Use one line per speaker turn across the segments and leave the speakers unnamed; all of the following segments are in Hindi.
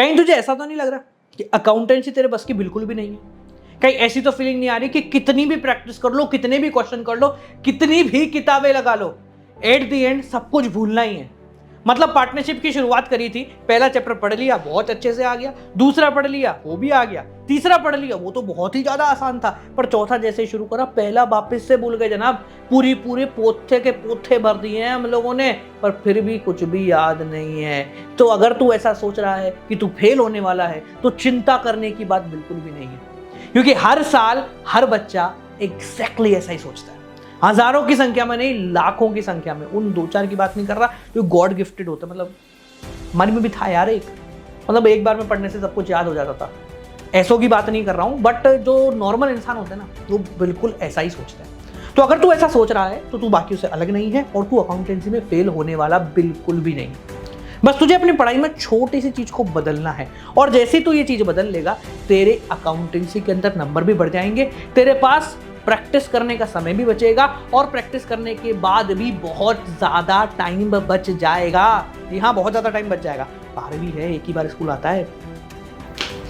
कहीं तुझे ऐसा तो नहीं लग रहा कि अकाउंटेंसी तेरे बस की बिल्कुल भी नहीं है? कहीं ऐसी तो फीलिंग नहीं आ रही कि कितनी भी प्रैक्टिस कर लो, कितने भी क्वेश्चन कर लो, कितनी भी किताबें लगा लो, एट द एंड सब कुछ भूलना ही है? मतलब पार्टनरशिप की शुरुआत करी थी, पहला चैप्टर पढ़ लिया, बहुत अच्छे से आ गया, दूसरा पढ़ लिया, वो भी आ गया, तीसरा पढ़ लिया, वो तो बहुत ही ज्यादा आसान था, पर चौथा जैसे शुरू करा पहला वापस से भूल गए जनाब। पूरे पोथे के पोथे भर दिए हैं हम लोगों ने, पर फिर भी कुछ भी याद नहीं है। तो अगर तू ऐसा सोच रहा है कि तू फेल होने वाला है तो चिंता करने की बात बिल्कुल भी नहीं है, क्योंकि हर साल हर बच्चा एग्जैक्टली ऐसा ही सोचता है। हजारों की संख्या में नहीं, लाखों की संख्या में। उन दो चार की बात नहीं कर रहा जो गॉड गिफ्टेड होता है। मतलब मन में भी था यार एक, मतलब एक बार में पढ़ने से सब कुछ याद हो जाता था, ऐसों की बात नहीं कर रहा हूँ, बट जो नॉर्मल इंसान होता है ना, वो बिल्कुल ऐसा ही सोचता है। तो अगर तू ऐसा सोच रहा है तो तू बाकियों से अलग नहीं है, और तू अकाउंटेंसी में फेल होने वाला बिल्कुल भी नहीं। बस तुझे अपनी पढ़ाई में छोटी सी चीज को बदलना है, और जैसे ही तू ये चीज बदल लेगा, तेरे अकाउंटेंसी के अंदर नंबर भी बढ़ जाएंगे, तेरे पास प्रैक्टिस करने का समय भी बचेगा, और प्रैक्टिस करने के बाद भी बहुत ज्यादा टाइम बच जाएगा। जी हाँ, बहुत ज्यादा टाइम बच जाएगा। 12वीं है, एक ही बार स्कूल आता है,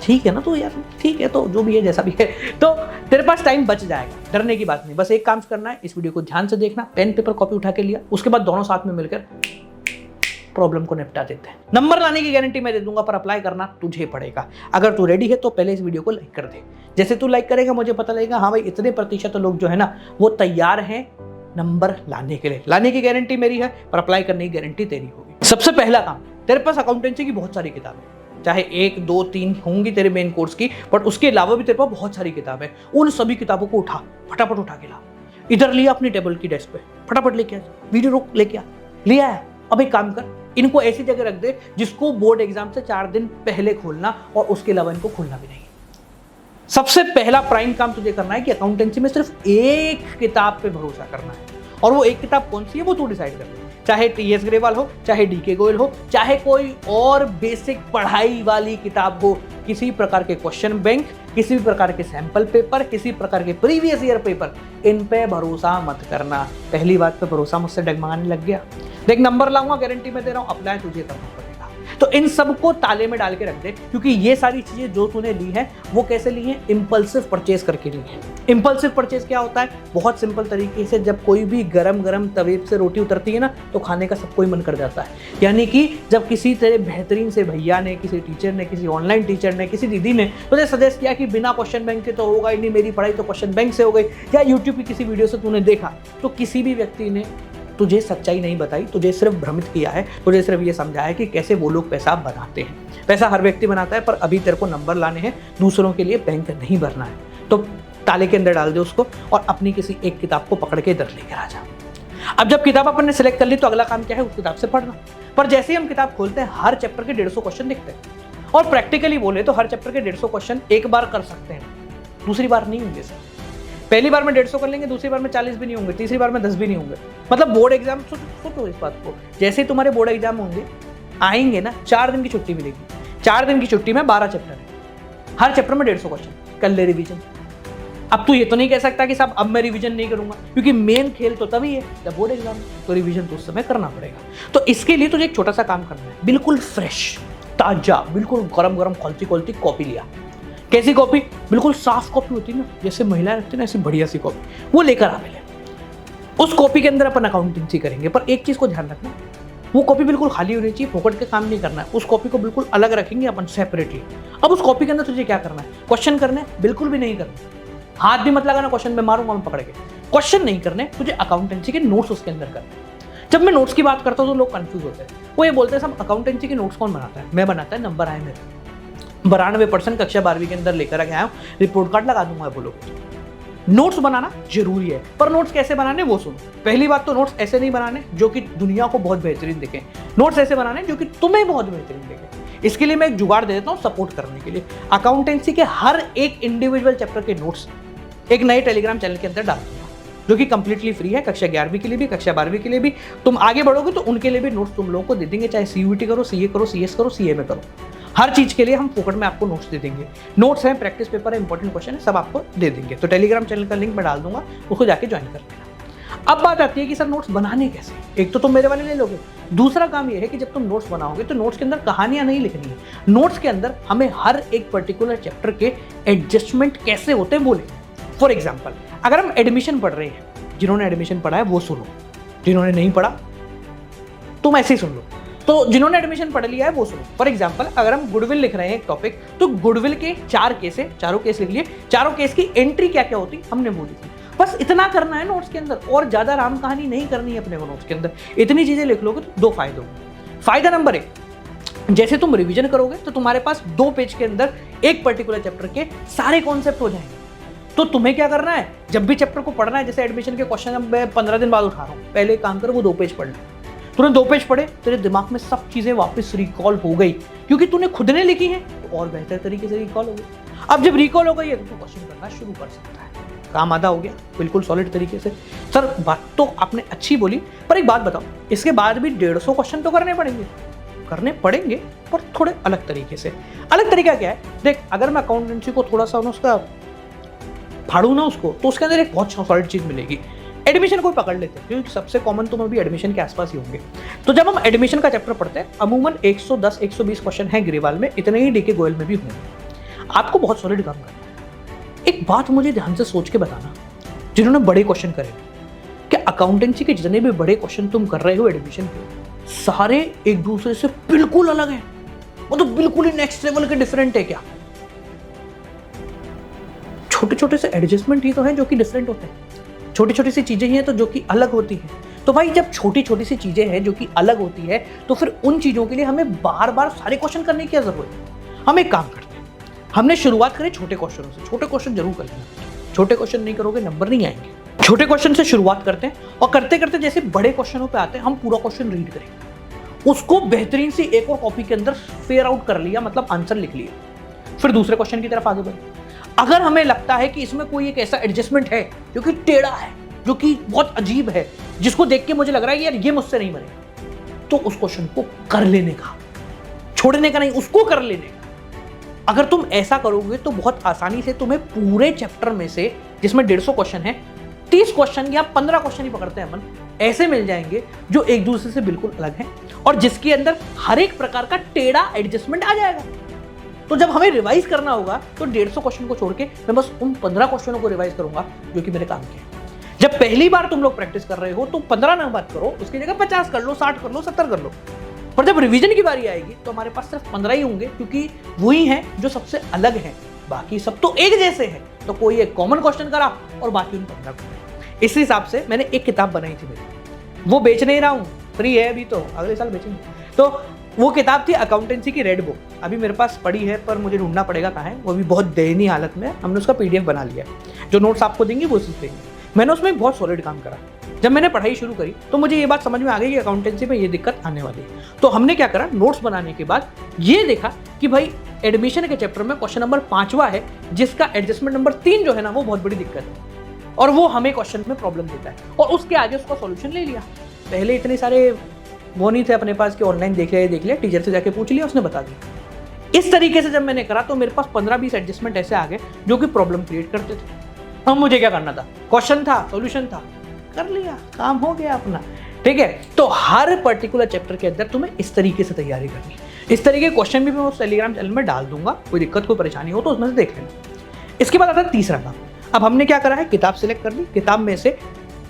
ठीक है ना? तो यार ठीक है, तो जो भी है जैसा भी है, तो तेरे पास टाइम बच जाएगा, डरने की बात नहीं। बस एक काम करना है, इस वीडियो को ध्यान से देखना, पेन पेपर कॉपी उठा के लिया, उसके बाद दोनों साथ में मिलकर प्रॉब्लम को निपटा देते हैं। नंबर लाने की गारंटी मैं दे दूंगा, पर अप्लाई करना तुझे पड़ेगा। अगर तू रेडी है तो पहले इस वीडियो को लाइक कर दे। जैसे तू लाइक करेगा मुझे पता लगेगा, हाँ भाई इतने प्रतिशत लोग जो है ना वो तैयार हैं नंबर लाने के लिए। लाने की गारंटी मेरी है, पर अप्लाई करने की गारंटी तेरी होगी। सबसे पहला काम, तेरे पास अकाउंटेंसी की बहुत सारी किताबें, चाहे 1 2 3 होंगी तेरे मेन कोर्स की, बट उसके अलावा भी तेरे पास बहुत सारी किताबें। उन सभी किताबों को उठा, फटाफट उठा के ला, इधर लिया अपनी टेबल की डेस्क पे, फटाफट लेके आ, वीडियो रोक लेके आ, लिया है। अब एक काम कर, इनको ऐसी जगह रख दे जिसको बोर्ड एग्जाम से 4 दिन पहले खोलना, और उसके अलावा इनको खोलना भी नहीं। सबसे पहला प्राइम काम तुझे करना है कि अकाउंटेंसी में सिर्फ एक किताब पे भरोसा करना है, और वो एक किताब कौन सी है वो तू डिसाइड कर ले। चाहे टीएस ग्रेवाल हो, चाहे डीके गोयल हो, चाहे कोई और बेसिक पढ़ाई वाली किताब हो, किसी प्रकार के क्वेश्चन बैंक, किसी भी प्रकार के सैंपल पेपर, किसी प्रकार के प्रीवियस ईयर पेपर, इन पे भरोसा मत करना। पहली बात पे भरोसा मुझसे डगमगाने लग गया, देख नंबर लाऊंगा, गारंटी मैं दे रहा हूं, अप्लाई तुझे करना पड़ेगा। तो इन सबको ताले में डाल के रख दे, क्योंकि ये सारी चीजें जो तूने ली है वो कैसे ली है? इंपल्सिव परचेज करके ली है। इंपल्सिव परचेज क्या होता है? बहुत सिंपल तरीके से, जब कोई भी गरम गरम तवे से रोटी उतरती है ना, तो खाने का सबको ही मन कर जाता है। यानी कि जब किसी तेरे बेहतरीन से भैया ने, किसी टीचर ने, किसी ऑनलाइन टीचर ने, किसी दीदी ने तुझे सजेस्ट किया कि बिना क्वेश्चन बैंक के तो होगा ही नहीं, मेरी पढ़ाई तो क्वेश्चन बैंक से हो गई, या यूट्यूब की किसी वीडियो से तूने देखा, तो किसी भी व्यक्ति ने तुझे सच्चाई नहीं बताई, तुझे सिर्फ भ्रमित किया है, तुझे सिर्फ ये समझाया कि कैसे वो लोग पैसा बनाते हैं। पैसा हर व्यक्ति बनाता है, पर अभी तेरे को नंबर लाने हैं, दूसरों के लिए बैंक नहीं भरना है। तो ताले के अंदर डाल दे उसको, और अपनी किसी एक किताब को पकड़ के इधर लेकर आ जा। अब जब किताब अपन ने सिलेक्ट कर ली, तो अगला काम क्या है? उस किताब से पढ़ना। पर जैसे ही हम किताब खोलते हैं, हर चैप्टर के 150 क्वेश्चन दिखते हैं, और प्रैक्टिकली बोले तो हर चैप्टर के 150 क्वेश्चन एक बार कर सकते हैं, दूसरी बार नहीं होंगे सर। पहली बार में 150 कर लेंगे, दूसरी बार में 40 भी नहीं होंगे, तीसरी बार में 10 भी नहीं होंगे। मतलब बोर्ड एग्जाम, सोचो इस बात को, जैसे तुम्हारे बोर्ड एग्जाम होंगे आएंगे ना, 4 दिन की छुट्टी मिलेगी, 4 दिन की छुट्टी में 12 चैप्टर है, हर चैप्टर में 150 क्वेश्चन, कर ले रिवीजन। अब तू ये तो नहीं कह सकता कि साहब अब मैं रिवीजन नहीं करूंगा, क्योंकि मेन खेल तो तभी है जब बोर्ड एग्जाम, तो रिवीजन तो उस समय करना पड़ेगा। तो इसके लिए तुझे एक छोटा सा काम करना है, बिल्कुल फ्रेश, ताजा, बिल्कुल गरम गरम खोलती खोलती कॉपी लिया। कैसी कॉपी? बिल्कुल साफ कॉपी होती है ना, जैसे महिलाएं रखती है ना, ऐसी बढ़िया सी कॉपी, वो लेकर आ मिले। उस कॉपी के अंदर अपन अकाउंटेंसी करेंगे, पर एक चीज को ध्यान रखना, वो कॉपी बिल्कुल खाली होनी चाहिए, फोकट के काम नहीं करना है। उस कॉपी को बिल्कुल अलग रखेंगे अपन, सेपरेटली। अब उस कॉपी के अंदर तुझे क्या करना है? क्वेश्चन करने बिल्कुल भी नहीं करना, हाथ भी मत लगाना, क्वेश्चन में मारूंगा मैं पकड़ के, क्वेश्चन नहीं करने तुझे। अकाउंटेंसी के नोट्स उसके अंदर करने। जब मैं नोट्स की बात करता हूँ तो लोग कंफ्यूज होते हैं, वो ये बोलते हैं सब अकाउंटेंसी के नोट्स कौन बनाता है? मैं बनाता है, नंबर आए मेरे 92% कक्षा 12वीं के अंदर लेकर आया हूँ, रिपोर्ट कार्ड लगा दूंगा। बोलो नोट्स बनाना जरूरी है, पर नोट्स कैसे बनाने वो सुनो। पहली बात तो नोट्स ऐसे नहीं बनाने जो कि दुनिया को बहुत बेहतरीन दिखे, नोट्स ऐसे बनाने जो कि तुम्हें बहुत बेहतरीन दिखे। इसके लिए मैं एक जुगाड़ दे देता हूँ सपोर्ट करने के लिए। अकाउंटेंसी के हर एक इंडिविजुअल चैप्टर के नोट्स एक नए टेलीग्राम चैनल के अंदर डाल दूंगा, जो कि कंप्लीटली फ्री है, कक्षा 11वीं के लिए भी, कक्षा 12वीं के लिए भी। तुम आगे बढ़ोगे तो उनके लिए भी नोट्स तुम लोगों को दे देंगे, चाहे सीयूईटी करो, सीए करो, सीएस करो, सीए में करो, हर चीज के लिए हम फोकट में आपको नोट्स दे देंगे। नोट्स हैं, प्रैक्टिस पेपर है, इंपॉर्टेंट क्वेश्चन है, सब आपको दे देंगे। तो टेलीग्राम चैनल का लिंक मैं डाल दूंगा, उसको जाके ज्वाइन कर लेना। अब बात आती है कि सर नोट्स बनाने कैसे। एक तो तुम मेरे वाले ले लोगे, दूसरा काम ये है कि जब तुम नोट्स बनाओगे तो नोट्स के अंदर कहानियां नहीं लिखनी है, नोट्स के अंदर हमें हर एक पर्टिकुलर चैप्टर के एडजस्टमेंट कैसे होते हैं बोले। फॉर एग्जाम्पल, अगर हम एडमिशन पढ़ रहे हैं, जिन्होंने एडमिशन पढ़ा है वो सुनो, जिन्होंने नहीं पढ़ा तुम ऐसे ही सुन लो। तो जिन्होंने एडमिशन पढ़ लिया है वो सुनो। फॉर एग्जाम्पल, अगर हम गुडविल लिख रहे हैं एक टॉपिक, तो गुडविल के 4 केस है, चारों केस लिख लिए, चारों केस की एंट्री क्या क्या होती हमने बोली थी। बस इतना करना है नोट्स के अंदर, और ज्यादा राम कहानी नहीं करनी है अपने को नोट्स के अंदर। इतनी चीजें लिख लोगे तो 2 फायदे होंगे। फायदा नंबर 1, जैसे तुम रिवीजन करोगे तो तुम्हारे पास 2 पेज के अंदर एक पर्टिकुलर चैप्टर के सारे कॉन्सेप्ट हो जाएंगे। तो तुम्हें क्या करना है, जब भी चैप्टर को पढ़ना है, जैसे एडमिशन के क्वेश्चन मैं 15 दिन बाद उठा रहा हूँ, पहले काम कर वो 2 पेज पढ़ ले। तूने 2 पेज पढ़े, तेरे दिमाग में सब चीजें वापस रिकॉल हो गई, क्योंकि तूने खुद ने लिखी है, तो और बेहतर तरीके से रिकॉल हो गई। अब जब रिकॉल हो गई है तो तू क्वेश्चन करना शुरू कर सकता है, काम आधा हो गया बिल्कुल सॉलिड तरीके से। सर बात तो आपने अच्छी बोली, पर एक बात बताओ, इसके बाद भी 150 क्वेश्चन तो करने पड़ेंगे, पर थोड़े अलग तरीके से। अलग तरीका क्या है, देख, अगर मैं अकाउंटेंसी को थोड़ा सा उसका फाड़ू ना उसको, तो उसके अंदर एक बहुत सॉलिड चीज मिलेगी। एडमिशन को पकड़ लेते हैं, क्योंकि सबसे कॉमन तुम अभी एडमिशन के आसपास ही होंगे। तो जब हम एडमिशन का चैप्टर पढ़ते हैं, अमूमन 110-120 क्वेश्चन है ग्रेवाल में, इतने ही डीके गोयल में भी होंगे। आपको बहुत सॉलिड काम करना है। एक बात मुझे ध्यान से सोच के बताना, जिन्होंने बड़े क्वेश्चन करे, कि अकाउंटेंसी के जितने भी बड़े क्वेश्चन तुम कर रहे हो एडमिशन के, सारे एक दूसरे से बिल्कुल अलग हैं, मतलब बिल्कुल ही नेक्स्ट लेवल के डिफरेंट है क्या? छोटे छोटे से एडजस्टमेंट ही तो हैं जो कि डिफरेंट होते हैं, छोटी छोटी सी चीजें ही हैं तो जो कि अलग होती हैं। तो भाई जब छोटी छोटी सी चीजें हैं जो कि अलग होती है, तो फिर उन चीजों के लिए हमें बार बार सारे क्वेश्चन करने की क्या जरूरत है? हम एक काम करते हैं, हमने शुरुआत करी छोटे क्वेश्चनों से। छोटे क्वेश्चन जरूर कर लेना, छोटे क्वेश्चन नहीं करोगे नंबर नहीं आएंगे। छोटे क्वेश्चन से शुरुआत करते हैं, और करते करते जैसे बड़े क्वेश्चनों पे आते हैं, हम पूरा क्वेश्चन रीड करेंगे, उसको बेहतरीन सी एक और कॉपी के अंदर फेयर आउट कर लिया, मतलब आंसर लिख लिया, फिर दूसरे क्वेश्चन की तरफ आगे बढ़े। अगर हमें लगता है कि इसमें कोई एक ऐसा एडजस्टमेंट है जो कि टेढ़ा है, जो कि बहुत अजीब है, जिसको देख के मुझे लग रहा है कि यार ये मुझसे नहीं बनेगा, तो उस क्वेश्चन को कर लेने का, छोड़ने का नहीं, उसको कर लेने का। अगर तुम ऐसा करोगे तो बहुत आसानी से तुम्हें पूरे चैप्टर में से, जिसमें 150 क्वेश्चन है, 30 क्वेश्चन या 15 क्वेश्चन ही पकड़ते हैं अपन, ऐसे मिल जाएंगे जो एक दूसरे से बिल्कुल अलग हैं, और जिसके अंदर हर एक प्रकार का टेढ़ा एडजस्टमेंट आ जाएगा। तो जब हमें रिवाइज करना होगा तो 150 क्वेश्चन को छोड़ के मैं बस उन 15 क्वेश्चनों को रिवाइज करूंगा जो कि मेरे काम के हैं। जब पहली बार तुम लोग प्रैक्टिस कर रहे हो तो 15 ना बात करो, उसकी जगह 50 कर लो, 60 कर लो, 70 कर लो। पर जब रिवीजन की बारी आएगी तो हमारे पास सिर्फ 15 ही होंगे, क्योंकि वही हैं जो सबसे अलग हैं, बाकी सब तो एक जैसे हैं। तो कोई एक कॉमन क्वेश्चन करा और बाकी उन 15 को। इस हिसाब से मैंने एक किताब बनाई थी मेरी, वो बेच नहीं रहा हूँ, फ्री है अभी, तो अगले साल बेचेंगे। तो वो किताब थी अकाउंटेंसी की रेड बुक, अभी मेरे पास पड़ी है, पर मुझे ढूंढना पड़ेगा कहाँ है, वो भी बहुत दयनीय हालत में। हमने उसका PDF बना लिया, जो नोट्स आपको देंगे वो चीज़ देंगे। मैंने उसमें बहुत सॉलिड काम करा। जब मैंने पढ़ाई शुरू करी तो मुझे ये बात समझ में आ गई कि अकाउंटेंसी में ये दिक्कत आने वाली है। तो हमने क्या करा, नोट्स बनाने के बाद ये देखा कि भाई एडमिशन के चैप्टर में क्वेश्चन नंबर 5वां है, जिसका एडजस्टमेंट नंबर 3 जो है ना, वो बहुत बड़ी दिक्कत है, और वो हमें क्वेश्चन में प्रॉब्लम देता है, और उसके आगे उसका सॉल्यूशन ले लिया। पहले इतने सारे वो नहीं थे अपने पास कि ऑनलाइन देख लिया, टीचर से जाके पूछ लिया, उसने बता दिया। इस तरीके से जब मैंने करा तो मेरे पास 15-20 एडजस्टमेंट ऐसे आ गए जो कि प्रॉब्लम क्रिएट करते थे। अब मुझे क्या करना था, क्वेश्चन था, सॉल्यूशन था, कर लिया, काम हो गया अपना। ठीक है, तो हर पर्टिकुलर चैप्टर के अंदर तुम्हें इस तरीके से तैयारी करनी है। इस तरीके के क्वेश्चन भी मैं उस टेलीग्राम चैनल में डाल दूंगा, कोई दिक्कत कोई परेशानी हो तो उसमें से देख लेना। इसके बाद आता है तीसरा काम। अब हमने क्या करा है, किताब सिलेक्ट कर ली, किताब में से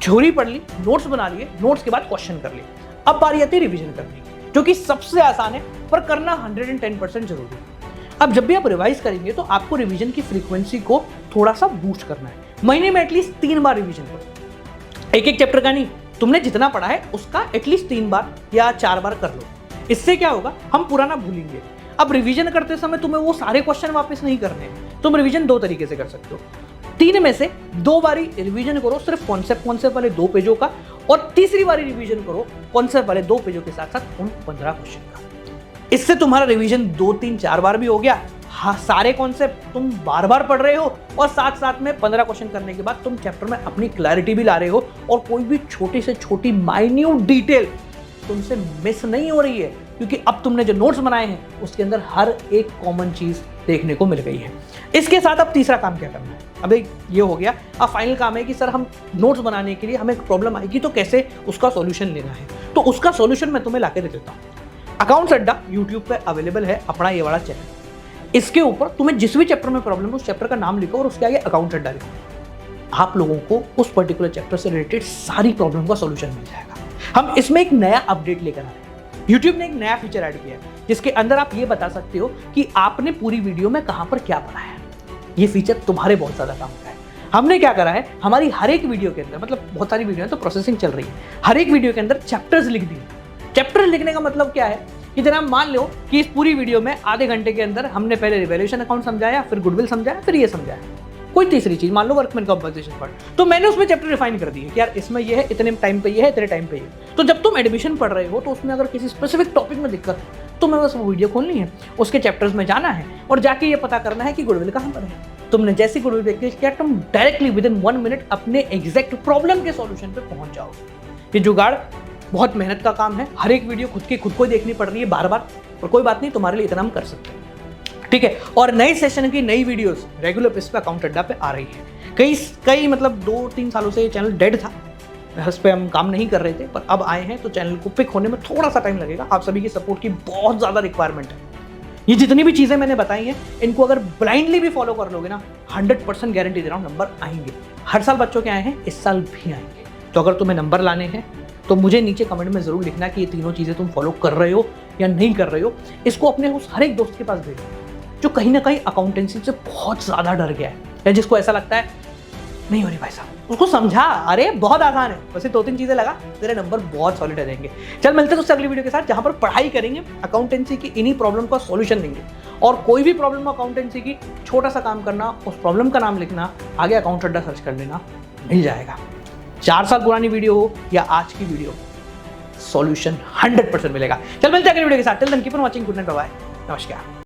थ्योरी पढ़ ली, नोट्स बना लिए, नोट्स के बाद क्वेश्चन कर लिए। अब बारी आती है रिवीजन करने, जो कि सबसे आसान है, पर करना 110% जरूरी है। अब जब भी आप रिवाइज करेंगे तो आपको रिवीजन की फ्रीक्वेंसी को थोड़ा सा बूस्ट करना है। महीने में एटलीस्ट 3 बार रिवीजन करो, एक चैप्टर का नहीं, तुमने जितना पढ़ा है उसका एटलीस्ट 3 बार या 4 बार कर लो। इससे क्या होगा, हम पुराना भूलेंगे। अब रिवीजन करते समय तुम्हें वो सारे क्वेश्चन वापस नहीं करने हैं। तुम रिवीजन 2 तरीके से कर सकते हो, 3 में से 2 बारी रिवीजन करो सिर्फ कॉन्सेप्ट वाले 2 पेजों का, और तीसरी बारी रिवीजन करो कॉन्सेप्ट वाले 2 पेजों के साथ साथ उन 15 क्वेश्चन का। इससे तुम्हारा रिवीजन 2, 3, 4 बार भी हो गया। हाँ, सारे कॉन्सेप्ट तुम बार बार पढ़ रहे हो, और साथ साथ में 15 क्वेश्चन करने के बाद तुम चैप्टर में अपनी क्लैरिटी भी ला रहे हो, और कोई भी छोटी से छोटी माइन्यूट डिटेल तुमसे मिस नहीं हो रही है, क्योंकि अब तुमने जो नोट्स बनाए हैं उसके अंदर हर एक कॉमन चीज देखने को मिल गई है। इसके साथ अब तीसरा काम क्या करना है, अब ये हो गया। अब फाइनल काम है कि सर हम नोट्स बनाने के लिए हमें प्रॉब्लम आएगी तो कैसे उसका सॉल्यूशन लेना है, तो उसका सॉल्यूशन मैं तुम्हें लाके दे देता हूँ। अकाउंट्स अड्डा यूट्यूब पे अवेलेबल है, अपना ये वाला चैनल। इसके ऊपर तुम्हें जिस भी चैप्टर में प्रॉब्लम है उस चैप्टर का नाम लिखो और उसके आगे अकाउंट्स अड्डा लिखो। आप लोगों को उस पर्टिकुलर चैप्टर से रिलेटेड सारी प्रॉब्लम का सॉल्यूशन मिल जाएगा। हम इसमें एक नया अपडेट लेकर आए। YouTube ने एक नया फीचर ऐड किया है जिसके अंदर आप ये बता सकते हो कि आपने पूरी वीडियो में कहां पर क्या पढ़ा है। ये फीचर तुम्हारे बहुत ज़्यादा काम का है। हमने क्या करा है, हमारी हर एक वीडियो के अंदर, मतलब बहुत सारी वीडियो है तो प्रोसेसिंग चल रही है, हर एक वीडियो के अंदर चैप्टर्स लिख दिए। चैप्टर लिखने का मतलब क्या है कि जनाब मान लो कि इस पूरी वीडियो में आधे घंटे के अंदर हमने पहले रिवैल्यूएशन अकाउंट समझाया, फिर गुडविल समझाया, फिर ये समझाया, कोई तीसरी चीज मान लो वर्कमैन कंपनसेशन पार्ट, तो मैंने उसमें चैप्टर डिफाइन कर दिए कि यार इसमें ये है, इतने टाइम पे ये है, इतने टाइम पे ये। तो जब तुम एडमिशन पढ़ रहे हो तो उसमें अगर किसी स्पेसिफिक टॉपिक में दिक्कत है तो मैं बस वो वीडियो खोलनी है, उसके चैप्टर्स में जाना है और जाके ये पता करना है कि गुडविल कहाँ पर है। तुमने जैसी गुडविल प्रैक्टिस किया तुम डायरेक्टली विद इन 1 मिनट अपने एग्जैक्ट प्रॉब्लम के सॉल्यूशन पे पहुंच जाओगे। ये जुगाड़ बहुत मेहनत का काम है, हर एक वीडियो खुद को देखनी पड़ रही है बार बार, और कोई बात नहीं, तुम्हारे लिए इतना हम कर सकते हैं, ठीक है। और नई सेशन की नई वीडियोस रेगुलर इस पे अकाउंट अड्डा पे आ रही है। कई मतलब 2-3 सालों से ये चैनल डेड था, इस पे हम काम नहीं कर रहे थे, पर अब आए हैं तो चैनल को पिक होने में थोड़ा सा टाइम लगेगा। आप सभी की सपोर्ट की बहुत ज़्यादा रिक्वायरमेंट है। ये जितनी भी चीज़ें मैंने बताई हैं इनको अगर ब्लाइंडली भी फॉलो कर लोगे ना, 100% गारंटी दे रहा हूँ नंबर आएंगे। हर साल बच्चों के आए हैं, इस साल भी आएंगे। तो अगर तुम्हें नंबर लाने हैं तो मुझे नीचे कमेंट में ज़रूर लिखना कि ये तीनों चीज़ें तुम फॉलो कर रहे हो या नहीं कर रहे हो। इसको अपने उस हर एक दोस्त के पास भेजो जो कहीं ना कहीं अकाउंटेंसी से बहुत ज़्यादा डर गया है, या जिसको ऐसा लगता है नहीं हो रही भाई साहब, उसको समझा, अरे बहुत आसान है, बस ये 2-3 चीज़ें लगा, तेरे नंबर बहुत सॉलिड रहेंगे। चल मिलते हैं उससे अगली वीडियो के साथ, जहाँ पर पढ़ाई करेंगे अकाउंटेंसी की, इन्हीं प्रॉब्लम का सॉल्यूशन देंगे। और कोई भी प्रॉब्लम अकाउंटेंसी की, छोटा सा काम करना, उस प्रॉब्लम का नाम लिखना, आगे अकाउंट अड्डा सर्च कर लेना, मिल जाएगा। 4 साल पुरानी वीडियो हो या आज की वीडियो, सॉल्यूशन 100% मिलेगा। चल मिलते हैं अगली वीडियो के साथ। Till then keep on watching, good night, bye bye, नमस्कार।